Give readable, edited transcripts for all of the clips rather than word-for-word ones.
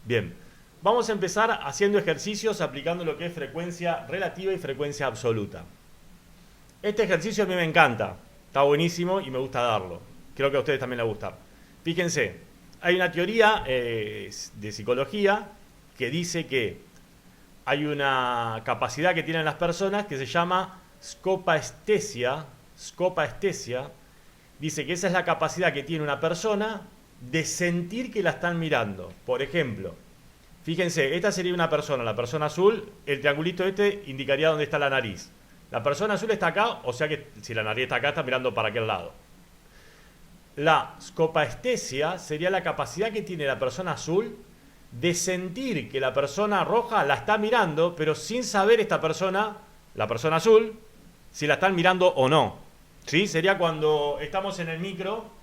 Bien, vamos a empezar haciendo ejercicios aplicando lo que es frecuencia relativa y frecuencia absoluta. Este ejercicio a mí me encanta, está buenísimo y me gusta darlo. Creo que a ustedes también les gusta. Fíjense, hay una teoría de psicología que dice que hay una capacidad que tienen las personas que se llama scopaestesia. Scopaestesia dice que esa es la capacidad que tiene una persona de sentir que la están mirando. Por ejemplo, fíjense, esta sería una persona, la persona azul, el triangulito este indicaría dónde está la nariz. La persona azul está acá, o sea que si la nariz está acá, está mirando para aquel lado. La scopaestesia sería la capacidad que tiene la persona azul de sentir que la persona roja la está mirando, pero sin saber esta persona, la persona azul, si la están mirando o no. ¿Sí? Sería cuando estamos en el micro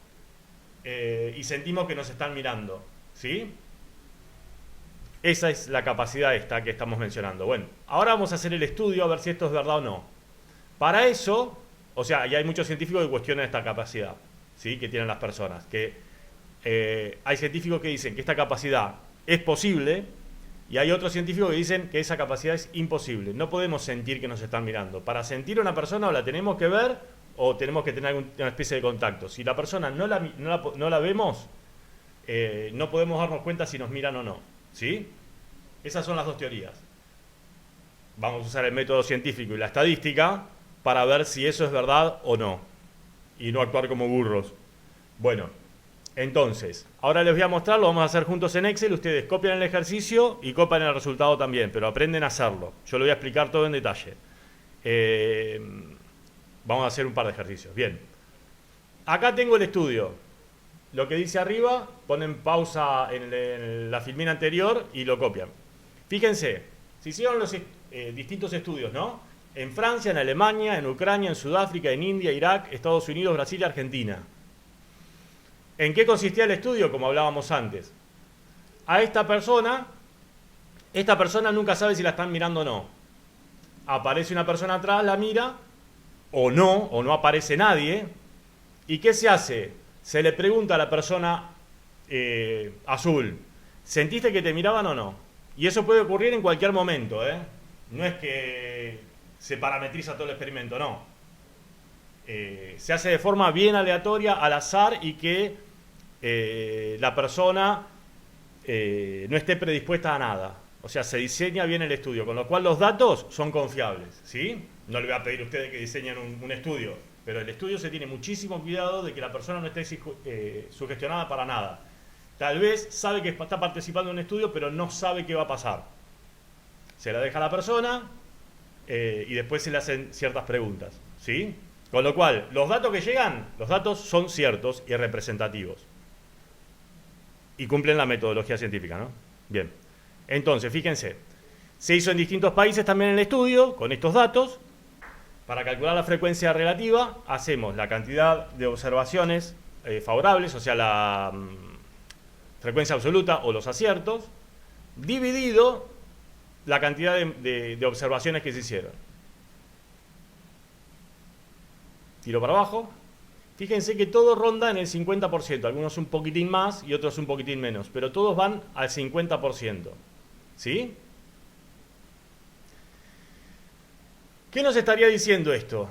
y sentimos que nos están mirando. ¿Sí? Esa es la capacidad esta que estamos mencionando. Bueno, ahora vamos a hacer el estudio a ver si esto es verdad o no. Para eso, o sea, y hay muchos científicos que cuestionan esta capacidad, ¿sí? Que tienen las personas. Hay científicos que dicen que esta capacidad es posible y hay otros científicos que dicen que esa capacidad es imposible. No podemos sentir que nos están mirando. Para sentir a una persona o la tenemos que ver o tenemos que tener alguna especie de contacto. Si la persona no la vemos, no podemos darnos cuenta si nos miran o no. ¿Sí? Esas son las dos teorías. Vamos a usar el método científico y la estadística para ver si eso es verdad o no. Y no actuar como burros. Bueno, entonces, ahora les voy a mostrar, lo vamos a hacer juntos en Excel. Ustedes copian el ejercicio y copian el resultado también, pero aprenden a hacerlo. Yo lo voy a explicar todo en detalle. Vamos a hacer un par de ejercicios. Bien. Acá tengo el estudio. Lo que dice arriba, ponen pausa en la filmina anterior y lo copian. Fíjense, se hicieron los distintos estudios, ¿no? En Francia, en Alemania, en Ucrania, en Sudáfrica, en India, Irak, Estados Unidos, Brasil y Argentina. ¿En qué consistía el estudio? Como hablábamos antes. A esta persona nunca sabe si la están mirando o no. Aparece una persona atrás, la mira, o no aparece nadie. ¿Y qué se hace? Se le pregunta a la persona azul, ¿sentiste que te miraban o no? Y eso puede ocurrir en cualquier momento, ¿eh? No es que se parametriza todo el experimento, no. Se hace de forma bien aleatoria, al azar, y que la persona no esté predispuesta a nada. O sea, se diseña bien el estudio, con lo cual los datos son confiables, ¿sí? No le voy a pedir a ustedes que diseñen un estudio, pero el estudio se tiene muchísimo cuidado de que la persona no esté sugestionada para nada. Tal vez sabe que está participando en un estudio, pero no sabe qué va a pasar. Se la deja a la persona y después se le hacen ciertas preguntas, ¿sí? Con lo cual, los datos que llegan, los datos son ciertos y representativos. Y cumplen la metodología científica, ¿no? Bien. Entonces, fíjense, se hizo en distintos países también el estudio con estos datos. Para calcular la frecuencia relativa, hacemos la cantidad de observaciones favorables, o sea, la frecuencia absoluta o los aciertos, dividido la cantidad de observaciones que se hicieron. Tiro para abajo. Fíjense que todo ronda en el 50%, algunos un poquitín más y otros un poquitín menos, pero todos van al 50%. ¿Sí? ¿Qué nos estaría diciendo esto?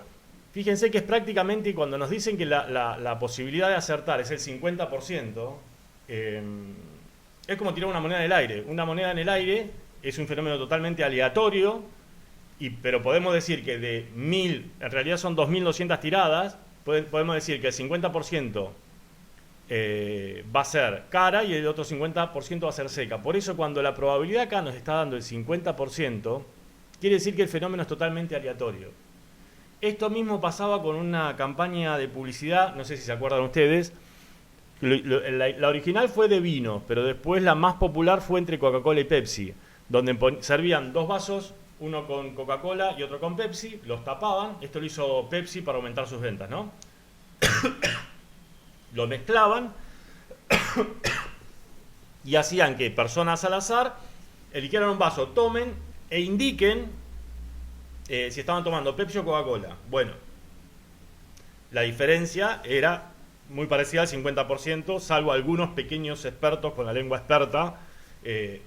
Fíjense que es prácticamente cuando nos dicen que la posibilidad de acertar es el 50%, es como tirar una moneda en el aire. Una moneda en el aire es un fenómeno totalmente aleatorio, pero podemos decir que de 1000, en realidad son 2200 tiradas, podemos decir que el 50% va a ser cara y el otro 50% va a ser seca. Por eso cuando la probabilidad acá nos está dando el 50%, quiere decir que el fenómeno es totalmente aleatorio. Esto mismo pasaba con una campaña de publicidad, no sé si se acuerdan ustedes. La original fue de vino, pero después la más popular fue entre Coca-Cola y Pepsi, donde servían dos vasos, uno con Coca-Cola y otro con Pepsi, los tapaban. Esto lo hizo Pepsi para aumentar sus ventas, ¿no? Lo mezclaban y hacían que personas al azar eligieran un vaso, tomen e indiquen si estaban tomando Pepsi o Coca-Cola. Bueno, la diferencia era muy parecida al 50%, salvo algunos pequeños expertos con la lengua experta eh,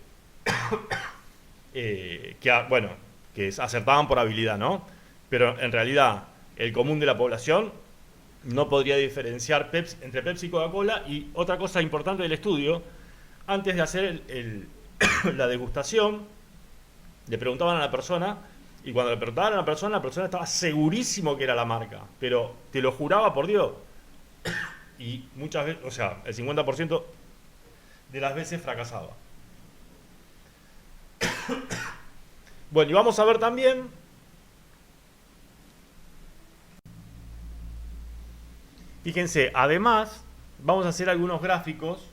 bueno, que acertaban por habilidad, ¿no? Pero en realidad el común de la población no podría diferenciar entre Pepsi y Coca-Cola. Y otra cosa importante del estudio, antes de hacer la degustación, le preguntaban a la persona, y cuando le preguntaban a la persona estaba segurísimo que era la marca, pero te lo juraba por Dios. Y muchas veces, o sea, el 50% de las veces fracasaba. Bueno, y vamos a ver también, fíjense, además vamos a hacer algunos gráficos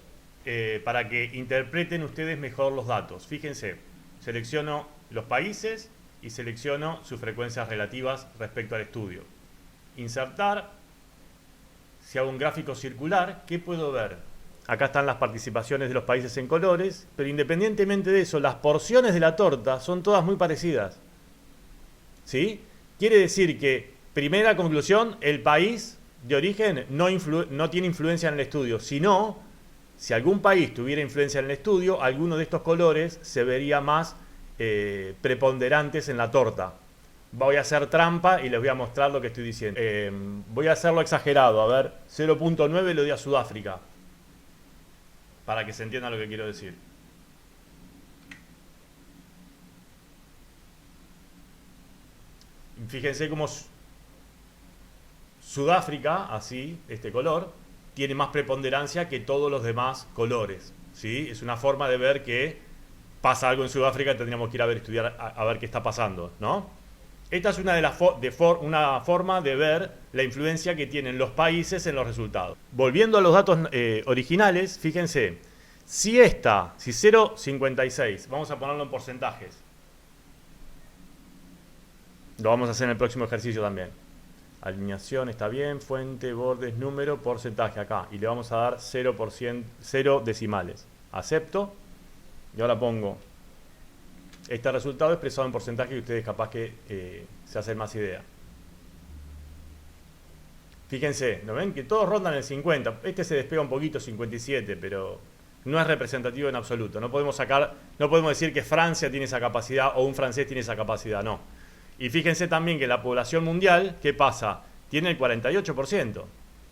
para que interpreten ustedes mejor los datos. Fíjense, selecciono los países y selecciono sus frecuencias relativas respecto al estudio. Insertar. Si hago un gráfico circular, ¿qué puedo ver? Acá están las participaciones de los países en colores, pero independientemente de eso, las porciones de la torta son todas muy parecidas. ¿Sí? Quiere decir que, primera conclusión, el país de origen no tiene influencia en el estudio, sino, si algún país tuviera influencia en el estudio, alguno de estos colores se vería más preponderantes en la torta. Voy a hacer trampa y les voy a mostrar lo que estoy diciendo. Voy a hacerlo exagerado, a ver, 0.9 le doy a Sudáfrica, para que se entienda lo que quiero decir. Fíjense cómo Sudáfrica, así, este color, tiene más preponderancia que todos los demás colores, ¿sí? Es una forma de ver que pasa algo en Sudáfrica, tendríamos que ir a estudiar a ver qué está pasando, ¿no? Esta es una una forma de ver la influencia que tienen los países en los resultados. Volviendo a los datos originales, fíjense, si 0,56, vamos a ponerlo en porcentajes. Lo vamos a hacer en el próximo ejercicio también. Alineación está bien, fuente, bordes, número, porcentaje acá. Y le vamos a dar 0%, 0 decimales. Acepto. Y ahora pongo este resultado expresado en porcentaje y ustedes capaz que se hacen más idea. Fíjense, ¿no ven? Que todos rondan el 50. Este se despega un poquito, 57, pero no es representativo en absoluto. No podemos decir que Francia tiene esa capacidad o un francés tiene esa capacidad, no. Y fíjense también que la población mundial, ¿qué pasa? Tiene el 48%.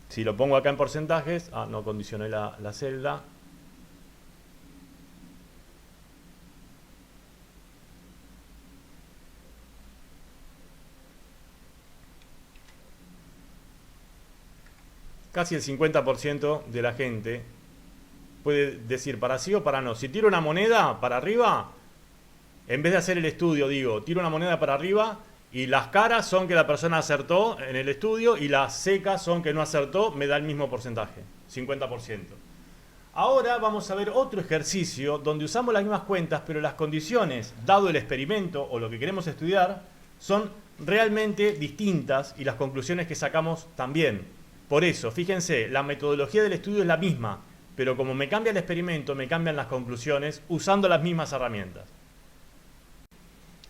Si lo pongo acá en porcentajes, no condicioné la celda. Casi el 50% de la gente puede decir para sí o para no. Si tiro una moneda para arriba, en vez de hacer el estudio, digo, tiro una moneda para arriba y las caras son que la persona acertó en el estudio y las secas son que no acertó, me da el mismo porcentaje, 50%. Ahora vamos a ver otro ejercicio donde usamos las mismas cuentas, pero las condiciones, dado el experimento o lo que queremos estudiar, son realmente distintas y las conclusiones que sacamos también. Por eso, fíjense, la metodología del estudio es la misma, pero como me cambia el experimento, me cambian las conclusiones usando las mismas herramientas.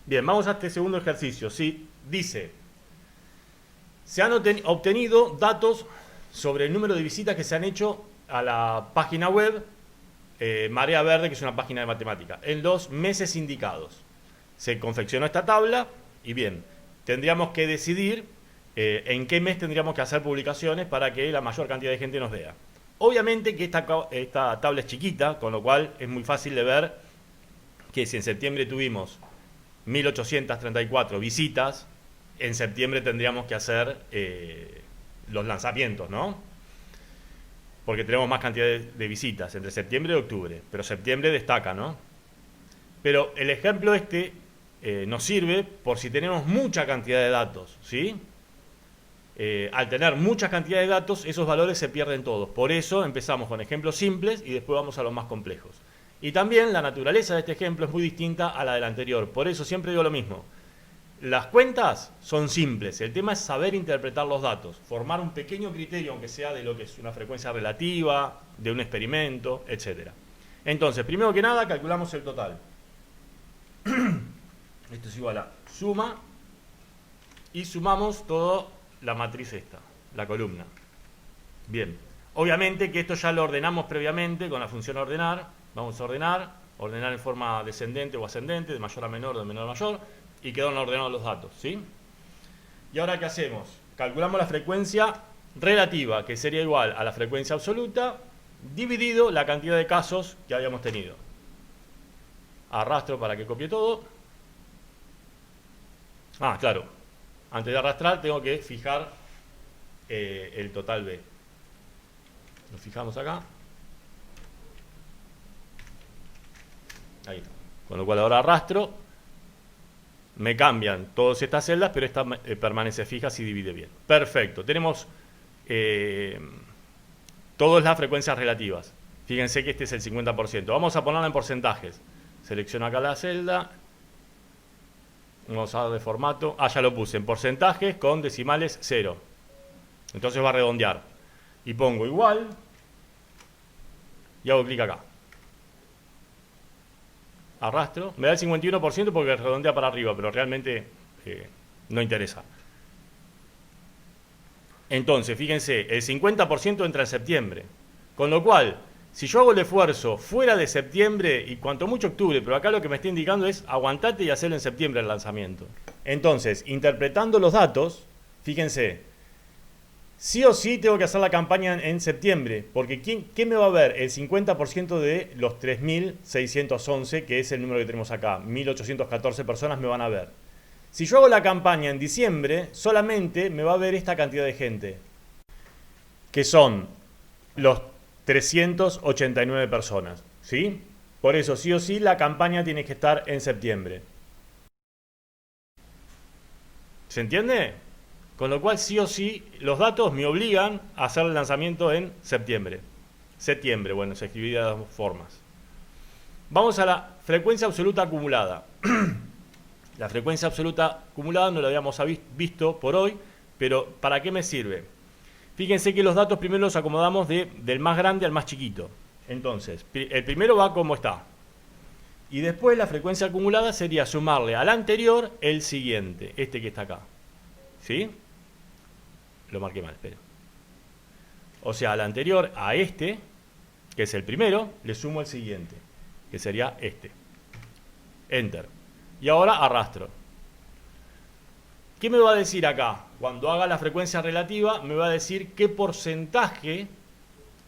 Bien, vamos a este segundo ejercicio. Sí, dice, se han obtenido datos sobre el número de visitas que se han hecho a la página web Marea Verde, que es una página de matemática, en los meses indicados. Se confeccionó esta tabla y bien, tendríamos que decidir en qué mes tendríamos que hacer publicaciones para que la mayor cantidad de gente nos vea. Obviamente que esta tabla es chiquita, con lo cual es muy fácil de ver que si en septiembre tuvimos 1834 visitas, en septiembre tendríamos que hacer los lanzamientos, ¿no? Porque tenemos más cantidad de visitas entre septiembre y octubre, pero septiembre destaca, ¿no? Pero el ejemplo nos sirve por si tenemos mucha cantidad de datos, ¿sí? Al tener mucha cantidad de datos, esos valores se pierden todos. Por eso empezamos con ejemplos simples y después vamos a los más complejos. Y también la naturaleza de este ejemplo es muy distinta a la del anterior. Por eso siempre digo lo mismo. Las cuentas son simples. El tema es saber interpretar los datos. Formar un pequeño criterio, aunque sea de lo que es una frecuencia relativa, de un experimento, etc. Entonces, primero que nada, calculamos el total. Esto es igual a suma. Y sumamos toda la matriz esta, la columna. Bien. Obviamente que esto ya lo ordenamos previamente con la función ordenar. Vamos a ordenar Ordenar en forma descendente o ascendente, de mayor a menor, de menor a mayor, y quedaron ordenados los datos, ¿sí? ¿Y ahora qué hacemos? Calculamos la frecuencia relativa, que sería igual a la frecuencia absoluta, dividido la cantidad de casos que habíamos tenido. Arrastro para que copie todo. Ah, claro. Antes de arrastrar tengo que fijar el total B. Lo fijamos acá. Ahí está. Con lo cual ahora arrastro. Me cambian todas estas celdas, pero esta permanece fija si divide bien. Perfecto. Tenemos todas las frecuencias relativas. Fíjense que este es el 50%. Vamos a ponerla en porcentajes. Selecciono acá la celda. Vamos a dar de formato. Ah, ya lo puse. En porcentajes con decimales 0. Entonces va a redondear. Y pongo igual. Y hago clic acá. Arrastro. Me da el 51% porque redondea para arriba, pero realmente no interesa. Entonces, fíjense, el 50% entra en septiembre. Con lo cual, si yo hago el esfuerzo fuera de septiembre y cuanto mucho octubre, pero acá lo que me está indicando es aguantate y hacerlo en septiembre el lanzamiento. Entonces, interpretando los datos, fíjense, sí o sí tengo que hacer la campaña en septiembre, porque ¿qué me va a ver? El 50% de los 3.611, que es el número que tenemos acá, 1.814 personas me van a ver. Si yo hago la campaña en diciembre, solamente me va a ver esta cantidad de gente, que son los 389 personas, ¿sí? Por eso, sí o sí, la campaña tiene que estar en septiembre. ¿Se entiende? Con lo cual, sí o sí, los datos me obligan a hacer el lanzamiento en septiembre. Septiembre, bueno, se escribiría de dos formas. Vamos a la frecuencia absoluta acumulada. La frecuencia absoluta acumulada no la habíamos visto por hoy, pero ¿para qué me sirve? Fíjense que los datos primero los acomodamos del más grande al más chiquito. Entonces, el primero va como está. Y después la frecuencia acumulada sería sumarle al anterior el siguiente, este que está acá. ¿Sí? Lo marqué mal, espera. O sea, al anterior, a este, que es el primero, le sumo el siguiente, que sería este. Enter. Y ahora arrastro. ¿Qué me va a decir acá? Cuando haga la frecuencia relativa, me va a decir qué porcentaje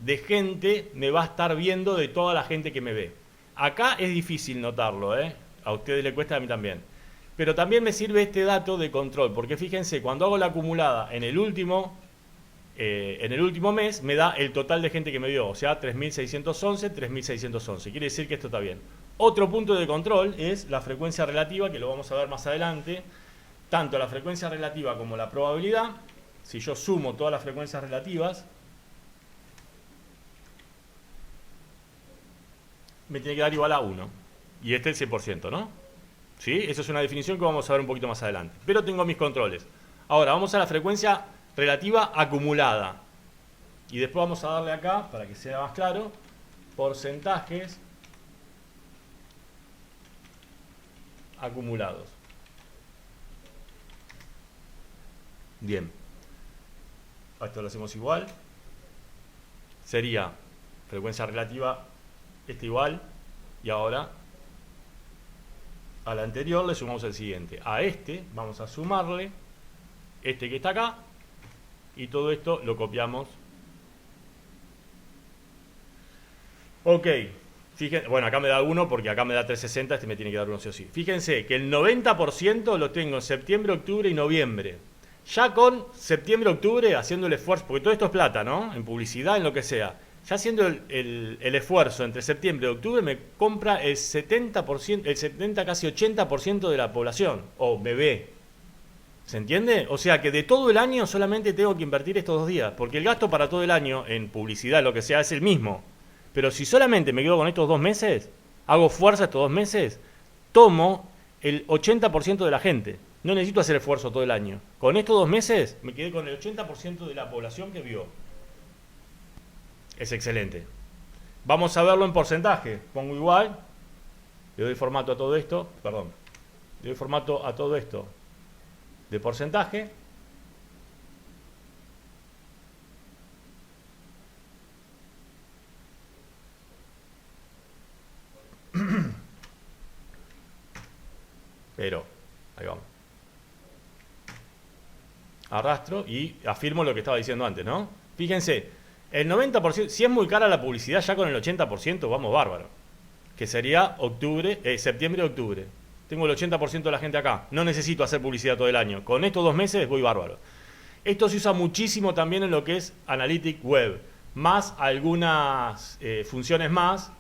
de gente me va a estar viendo de toda la gente que me ve. Acá es difícil notarlo, ¿eh? A ustedes les cuesta, a mí también. Pero también me sirve este dato de control, porque fíjense, cuando hago la acumulada en el último mes, me da el total de gente que me vio, o sea, 3.611, 3.611. Quiere decir que esto está bien. Otro punto de control es la frecuencia relativa, que lo vamos a ver más adelante. Tanto la frecuencia relativa como la probabilidad, si yo sumo todas las frecuencias relativas, me tiene que dar igual a 1. Y este es el 100%, ¿no? ¿Sí? Esa es una definición que vamos a ver un poquito más adelante. Pero tengo mis controles. Ahora, vamos a la frecuencia relativa acumulada. Y después vamos a darle acá, para que sea más claro, porcentajes acumulados. Bien. A esto lo hacemos igual. Sería frecuencia relativa, este igual. Y ahora, al anterior le sumamos el siguiente. A este vamos a sumarle este que está acá. Y todo esto lo copiamos. Ok. Fíjense, bueno, acá me da 1 porque acá me da 360. Este me tiene que dar 1 sí o sí. Fíjense que el 90% lo tengo en septiembre, octubre y noviembre. Ya con septiembre, octubre, haciendo el esfuerzo, porque todo esto es plata, ¿no? En publicidad, en lo que sea. Ya haciendo el esfuerzo entre septiembre y octubre, me compra el 70%, el 70, casi 80% de la población. O me ve. ¿Se entiende? O sea que de todo el año solamente tengo que invertir estos 2 días. Porque el gasto para todo el año en publicidad, lo que sea, es el mismo. Pero si solamente me quedo con estos 2 meses, hago fuerza estos 2 meses, tomo el 80% de la gente. No necesito hacer esfuerzo todo el año. Con estos 2 meses me quedé con el 80% de la población que vio. Es excelente. Vamos a verlo en porcentaje. Pongo igual. Le doy formato a todo esto. Perdón. Le doy formato a todo esto de porcentaje. Pero, ahí vamos. Arrastro y afirmo lo que estaba diciendo antes, ¿no? Fíjense, el 90%, si es muy cara la publicidad, ya con el 80% vamos bárbaro. Que sería septiembre-octubre. Tengo el 80% de la gente acá. No necesito hacer publicidad todo el año. Con estos 2 meses voy bárbaro. Esto se usa muchísimo también en lo que es Analytics Web. Más algunas funciones más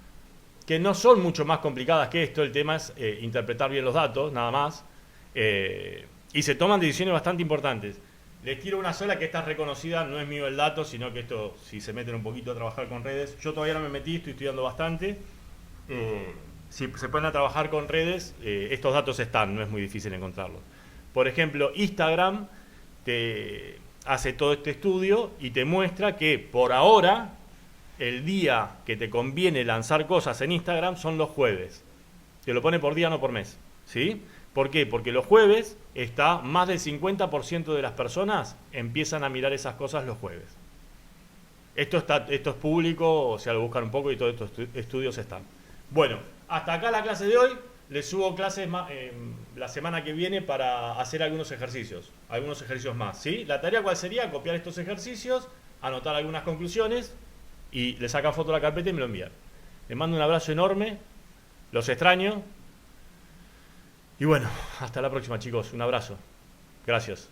que no son mucho más complicadas que esto. El tema es interpretar bien los datos, nada más. Y se toman decisiones bastante importantes. Les tiro una sola que esta es reconocida, no es mío el dato, sino que esto, si se meten un poquito a trabajar con redes, yo todavía no me metí, estoy estudiando bastante. Si se ponen a trabajar con redes, estos datos están, no es muy difícil encontrarlos. Por ejemplo, Instagram te hace todo este estudio y te muestra que por ahora el día que te conviene lanzar cosas en Instagram son los jueves. Te lo pone por día, no por mes, ¿sí? ¿Por qué? Porque los jueves está más del 50% de las personas empiezan a mirar esas cosas los jueves. Esto es público, o sea, lo buscan un poco y todos estos estudios están. Bueno, hasta acá la clase de hoy. Les subo clases la semana que viene para hacer algunos ejercicios más, ¿sí? La tarea cuál sería, copiar estos ejercicios, anotar algunas conclusiones y le sacan foto a la carpeta y me lo envían. Les mando un abrazo enorme, los extraño. Y bueno, hasta la próxima, chicos. Un abrazo. Gracias.